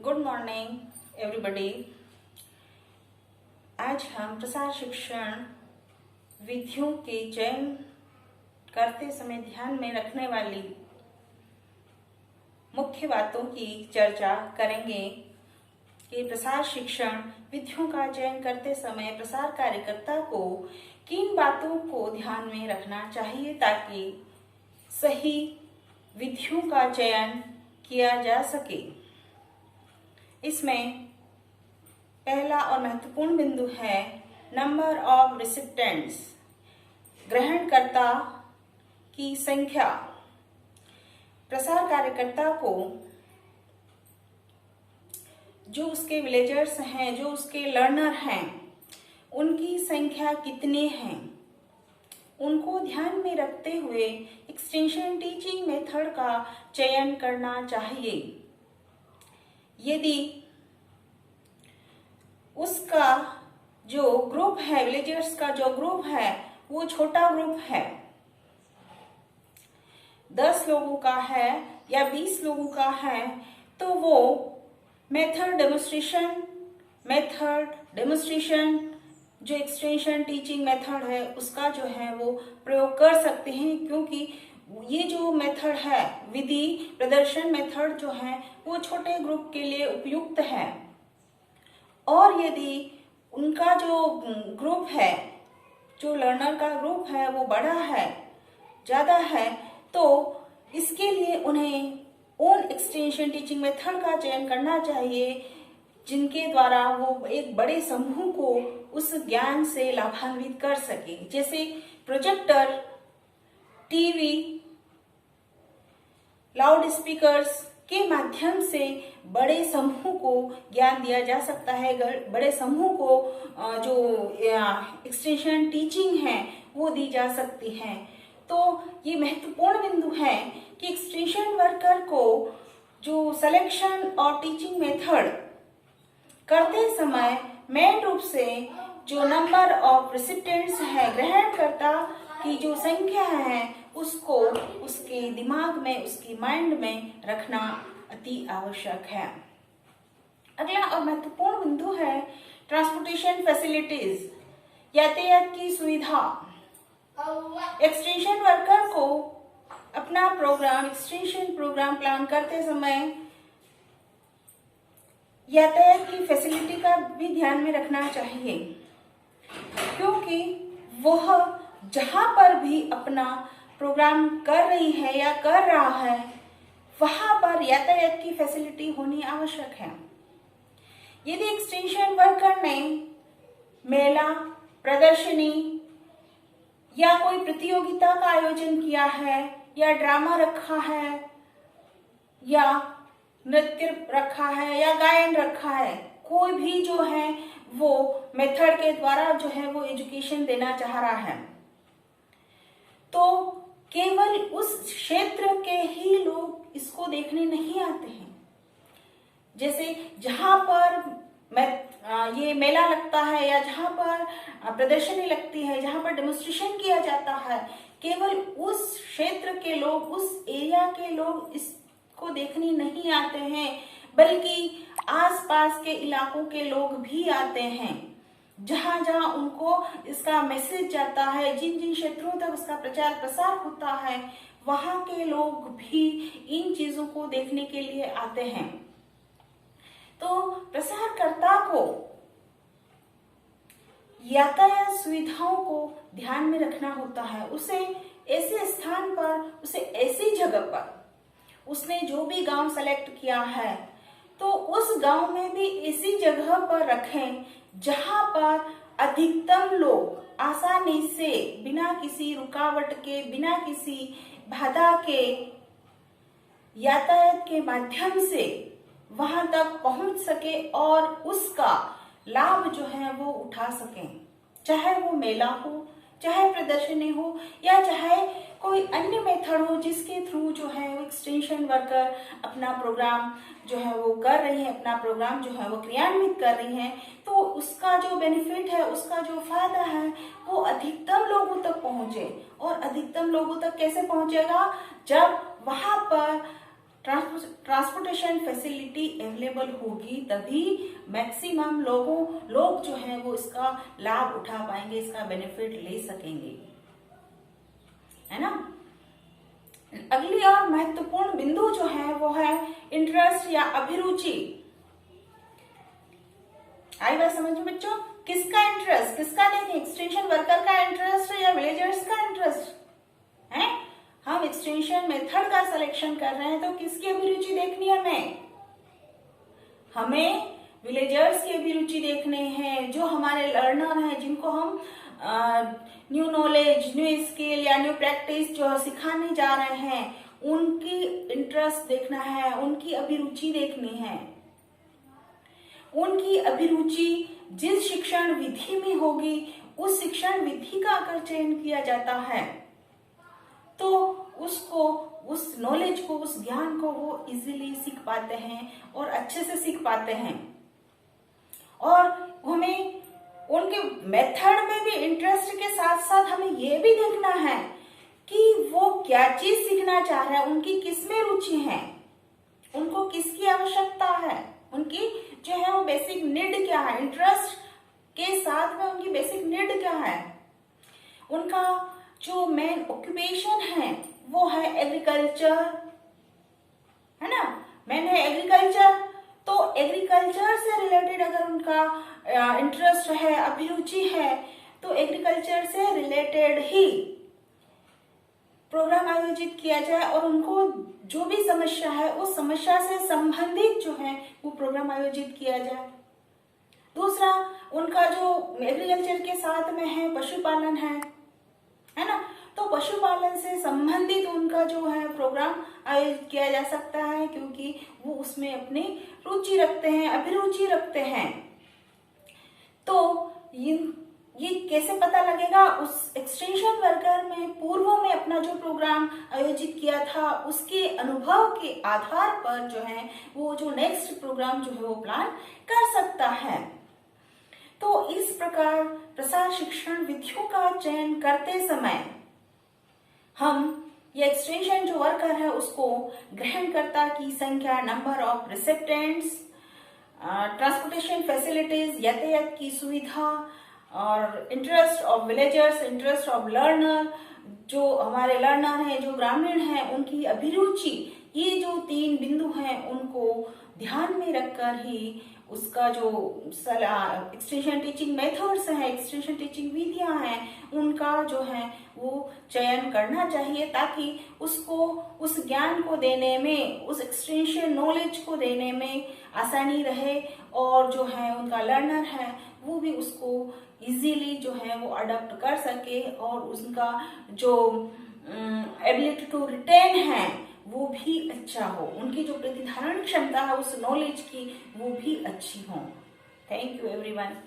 Good morning everybody. आज हम प्रसार शिक्षण विधियों के चयन करते समय ध्यान में रखने वाली मुख्य बातों की चर्चा करेंगे कि प्रसार शिक्षण विधियों का चयन करते समय प्रसार कार्यकर्ता को किन बातों को ध्यान में रखना चाहिए ताकि सही विधियों का चयन किया जा सके। इसमें पहला और महत्वपूर्ण बिंदु है नंबर ऑफ रिसिप्टेंट्स, ग्रहणकर्ता की संख्या। प्रसार कार्यकर्ता को जो उसके विलेजर्स हैं, जो उसके लर्नर हैं, उनकी संख्या कितने हैं, उनको ध्यान में रखते हुए एक्सटेंशन टीचिंग मेथड का चयन करना चाहिए। यदि उसका जो ग्रुप है, विलेजर्स का जो ग्रुप है वो छोटा ग्रुप है, 10 लोगों का है या 20 लोगों का है, तो वो मेथड डेमोन्स्ट्रेशन जो एक्सटेंशन टीचिंग मेथड है उसका जो है वो प्रयोग कर सकते हैं, क्योंकि ये जो मेथड है, विधि प्रदर्शन मेथड जो है वो छोटे ग्रुप के लिए उपयुक्त है। और यदि उनका जो ग्रुप है, जो लर्नर का ग्रुप है वो बड़ा है, ज्यादा है, तो इसके लिए उन्हें ओन एक्सटेंशन टीचिंग मेथड का चयन करना चाहिए, जिनके द्वारा वो एक बड़े समूह को उस ज्ञान से लाभान्वित कर सके। जैसे प्रोजेक्टर, टीवी, लाउड स्पीकर्स के माध्यम से बड़े समूह को ज्ञान दिया जा सकता है, बड़े समूह को जो एक्सटेंशन टीचिंग है वो दी जा सकती है। तो ये महत्वपूर्ण बिंदु है कि एक्सटेंशन वर्कर को जो सिलेक्शन और टीचिंग मेथड करते समय मेन रूप से जो नंबर ऑफ रिसिप्टेंट्स है, ग्रहणकर्ता की जो संख्या है, उसको उसके दिमाग में, उसकी माइंड में रखना अति आवश्यक है। अगला और महत्वपूर्ण बिंदु है ट्रांसपोर्टेशन फैसिलिटीज, यातायात की सुविधा। एक्सटेंशन वर्कर को अपना प्रोग्राम, एक्सटेंशन प्रोग्राम प्लान करते समय यातायात की फैसिलिटी का भी ध्यान में रखना चाहिए, क्योंकि वह जहां पर भी अपना प्रोग्राम कर रही है या कर रहा है वहां पर यातायात की फैसिलिटी होनी आवश्यक है। यदि एक्सटेंशन वर्कर ने मेला, प्रदर्शनी या कोई प्रतियोगिता का आयोजन किया है, या ड्रामा रखा है, या नृत्य रखा है, या गायन रखा है, कोई भी जो है वो मेथड के द्वारा जो है वो एजुकेशन देना चाह रहा है, तो केवल उस क्षेत्र के ही लोग इसको देखने नहीं आते हैं। जैसे जहां पर ये मेला लगता है या जहां पर प्रदर्शनी लगती है, जहां पर डेमोन्स्ट्रेशन किया जाता है, केवल उस क्षेत्र के लोग, उस एरिया के लोग इसको देखने नहीं आते हैं, बल्कि आसपास के इलाकों के लोग भी आते हैं। जहां जहां उनको इसका मैसेज जाता है, जिन जिन क्षेत्रों तक उसका प्रचार प्रसार होता है, वहां के लोग भी इन चीजों को देखने के लिए आते हैं। तो प्रसारकर्ता को यातायात सुविधाओं को ध्यान में रखना होता है। उसे ऐसे स्थान पर, उसे ऐसी जगह पर, उसने जो भी गांव सेलेक्ट किया है तो उस गांव में भी ऐसी जगह पर रखें जहां पर अधिकतम लोग आसानी से, बिना किसी रुकावट के, बिना किसी बाधा के, यातायात के माध्यम से वहां तक पहुंच सके और उसका लाभ जो है वो उठा सकें। चाहे वो मेला हो, चाहे प्रदर्शनी हो, या चाहे कोई अन्य मेथड हो जिसके थ्रू जो है वो एक्सटेंशन वर्कर अपना प्रोग्राम जो है वो कर रही है, अपना प्रोग्राम जो है वो क्रियान्वित कर रही है, तो उसका जो बेनिफिट है, उसका जो फायदा है वो अधिकतम लोगों तक पहुंचे। और अधिकतम लोगों तक कैसे पहुंचेगा? जब वहां पर ट्रांसपोर्टेशन फैसिलिटी अवेलेबल होगी, तभी मैक्सिमम लोग जो है वो इसका लाभ उठा पाएंगे, इसका बेनिफिट ले सकेंगे, है ना। अगली और महत्वपूर्ण बिंदु जो है वो है इंटरेस्ट या अभिरुचि। आई बात समझ में बच्चों? किसका इंटरेस्ट, किसका नहीं, एक्सटेंशन वर्कर का इंटरेस्ट या विलेजर्स का इंटरेस्ट है। हम एक्सटेंशन मेथड का सिलेक्शन कर रहे हैं तो किसकी अभिरुचि देखनी है हमें विलेजर्स की अभिरुचि देखने हैं, जो हमारे लर्नर हैं, जिनको हम न्यू नॉलेज, न्यू स्किल या न्यू प्रैक्टिस जो सिखाने जा रहे हैं, उनकी इंटरेस्ट देखना है, उनकी अभिरुचि देखनी है। उनकी अभिरुचि जिस शिक्षण विधि में होगी उस शिक्षण विधि का अगर चयन किया जाता है तो उसको, उस नॉलेज को, उस ज्ञान को वो इजीली सीख पाते हैं और अच्छे से सीख पाते हैं। और हमें उनके मेथड में भी इंटरेस्ट के साथ साथ हमें ये भी देखना है कि वो क्या चीज सीखना चाह रहे हैं, उनकी किसमें रुचि है, उनको किसकी आवश्यकता है, उनकी जो है वो बेसिक नीड क्या है, इंटरेस्ट के साथ में उनकी बेसिक नीड क्या है। उनका जो मेन ऑक्यूपेशन है वो है एग्रीकल्चर, है ना, मेन है एग्रीकल्चर। तो एग्रीकल्चर से रिलेटेड अगर उनका इंटरेस्ट है, अभिरुचि है, तो एग्रीकल्चर से रिलेटेड ही प्रोग्राम आयोजित किया जाए और उनको जो भी समस्या है उस समस्या से संबंधित जो है वो प्रोग्राम आयोजित किया जाए। दूसरा, उनका जो एग्रीकल्चर के साथ में है पशुपालन है ना, तो पशुपालन से संबंधित उनका जो है प्रोग्राम आयोजित किया जा सकता है, क्योंकि वो उसमें अपनी रुचि रखते हैं, अभिरुचि रखते हैं। तो ये कैसे पता लगेगा? उस एक्सटेंशन वर्कर में पूर्व में अपना जो प्रोग्राम आयोजित किया था उसके अनुभव के आधार पर जो है वो जो नेक्स्ट प्रोग्राम जो है वो प्लान कर सकता है। तो इस प्रकार प्रसार शिक्षण विधियों का चयन करते समय हम ये एक्सटेंशन जो वर्कर है उसको ग्रहणकर्ता की संख्या, नंबर ऑफ रिसिप्टेंट्स, ट्रांसपोर्टेशन फैसिलिटीज, यातायात की सुविधा और interest of villagers, interest of learner, जो हमारे लर्नर हैं, जो ग्रामीण हैं, उनकी अभिरुचि, ये जो 3 बिंदु हैं उनको ध्यान में रखकर ही उसका जो एक्सटेंशन टीचिंग मेथड्स हैं, एक्सटेंशन टीचिंग विधियां हैं, उनका जो है वो चयन करना चाहिए, ताकि उसको उस ज्ञान को देने में, उस एक्सटेंशन नॉलेज को देने में आसानी रहे और जो है उनका लर्नर है वो भी उसको इजीली जो है वो अडॉप्ट कर सके और उनका जो एबिलिटी टू रिटेन है वो भी अच्छा हो, उनकी जो प्रतिधारण क्षमता है उस नॉलेज की वो भी अच्छी हो। Thank you everyone.